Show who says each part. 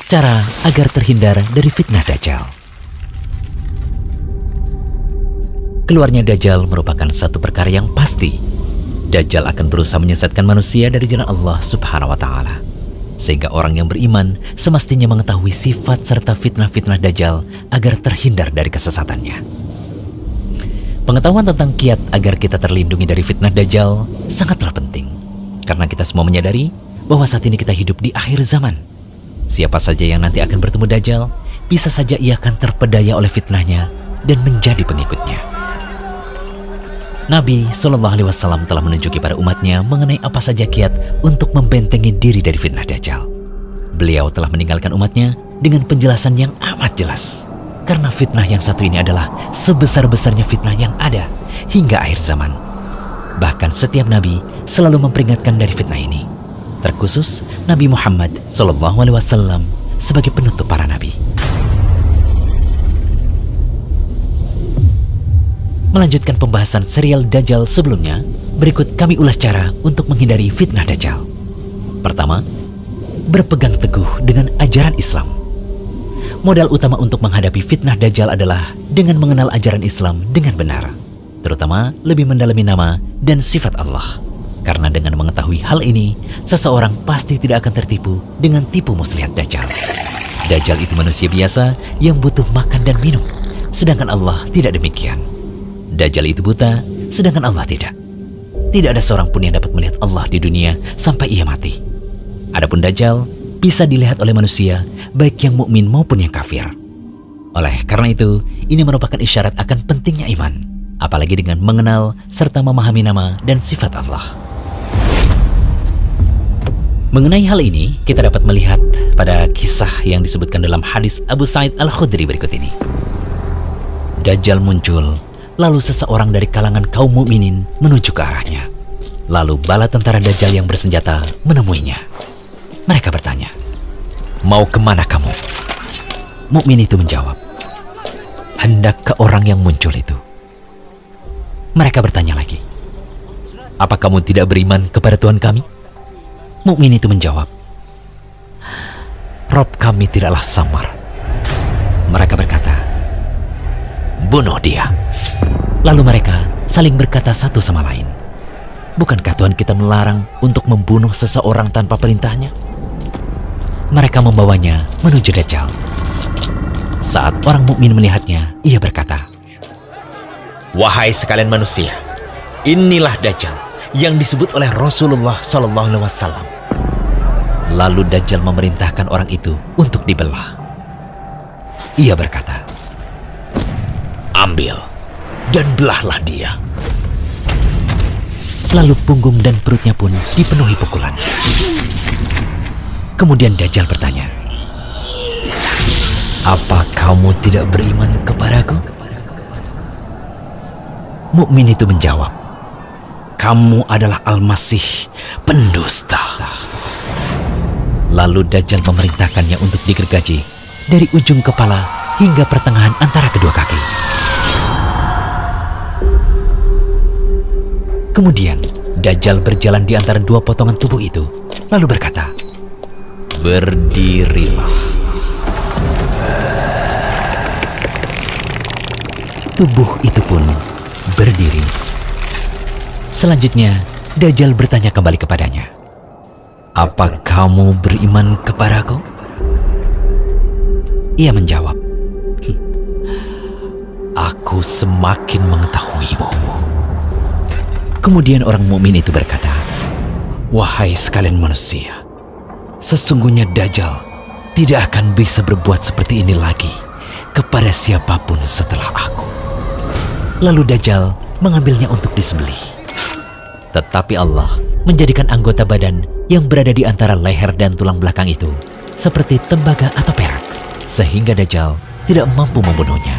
Speaker 1: Cara agar terhindar dari fitnah Dajjal. Keluarnya Dajjal merupakan satu perkara yang pasti. Dajjal akan berusaha menyesatkan manusia dari jalan Allah Subhanahu wa Ta'ala, sehingga orang yang beriman semestinya mengetahui sifat serta fitnah-fitnah Dajjal agar terhindar dari kesesatannya. Pengetahuan tentang kiat agar kita terlindungi dari fitnah Dajjal sangatlah penting, karena kita semua menyadari bahwa saat ini kita hidup di akhir zaman. Siapa saja yang nanti akan bertemu Dajjal, bisa saja ia akan terpedaya oleh fitnahnya dan menjadi pengikutnya. Nabi SAW telah menunjuki pada umatnya mengenai apa saja kiat untuk membentengi diri dari fitnah Dajjal. Beliau telah meninggalkan umatnya dengan penjelasan yang amat jelas, karena fitnah yang satu ini adalah sebesar-besarnya fitnah yang ada hingga akhir zaman. Bahkan setiap Nabi selalu memperingatkan dari fitnah ini, terkhusus Nabi Muhammad SAW sebagai penutup para nabi. Melanjutkan pembahasan serial Dajjal sebelumnya, berikut kami ulas cara untuk menghindari fitnah Dajjal. Pertama, berpegang teguh dengan ajaran Islam. Modal utama untuk menghadapi fitnah Dajjal adalah dengan mengenal ajaran Islam dengan benar, terutama lebih mendalami nama dan sifat Allah. Karena dengan mengetahui hal ini, seseorang pasti tidak akan tertipu dengan tipu muslihat Dajjal. Dajjal itu manusia biasa yang butuh makan dan minum, sedangkan Allah tidak demikian. Dajjal itu buta, sedangkan Allah tidak. Tidak ada seorang pun yang dapat melihat Allah di dunia sampai ia mati. Adapun Dajjal bisa dilihat oleh manusia, baik yang mukmin maupun yang kafir. Oleh karena itu, ini merupakan isyarat akan pentingnya iman, apalagi dengan mengenal serta memahami nama dan sifat Allah. Mengenai hal ini, kita dapat melihat pada kisah yang disebutkan dalam hadis Abu Sa'id Al-Khudri berikut ini. Dajjal muncul, lalu seseorang dari kalangan kaum mukminin menuju ke arahnya. Lalu bala tentara Dajjal yang bersenjata menemuinya. Mereka bertanya, "Mau kemana kamu?" Mukmin itu menjawab, "Hendak ke orang yang muncul itu." Mereka bertanya lagi, "Apa kamu tidak beriman kepada Tuhan kami?" Mukmin itu menjawab, "Rob kami tidaklah samar." Mereka berkata, "Bunuh dia." Lalu mereka saling berkata satu sama lain, "Bukankah Tuhan kita melarang untuk membunuh seseorang tanpa perintahnya?" Mereka membawanya menuju Dajjal. Saat orang mukmin melihatnya, ia berkata, "Wahai sekalian manusia, inilah Dajjal yang disebut oleh Rasulullah SAW." Lalu Dajjal memerintahkan orang itu untuk dibelah. Ia berkata, "Ambil dan belahlah dia." Lalu punggung dan perutnya pun dipenuhi pukulan. Kemudian Dajjal bertanya, "Apa kamu tidak beriman kepadaku?" Mukmin itu menjawab, "Kamu adalah Al-Masih, pendusta." Lalu Dajjal memerintahkannya untuk digergaji dari ujung kepala hingga pertengahan antara kedua kaki. Kemudian Dajjal berjalan di antara dua potongan tubuh itu, lalu berkata, "Berdirilah." Tubuh itu pun berdiri. Selanjutnya, Dajjal bertanya kembali kepadanya, "Apa kamu beriman kepadaku?" Ia menjawab, "Aku semakin mengetahuimu." Kemudian orang mukmin itu berkata, "Wahai sekalian manusia, sesungguhnya Dajjal tidak akan bisa berbuat seperti ini lagi kepada siapapun setelah aku." Lalu Dajjal mengambilnya untuk disembelih. Tetapi Allah menjadikan anggota badan yang berada di antara leher dan tulang belakang itu seperti tembaga atau perak, sehingga Dajjal tidak mampu membunuhnya.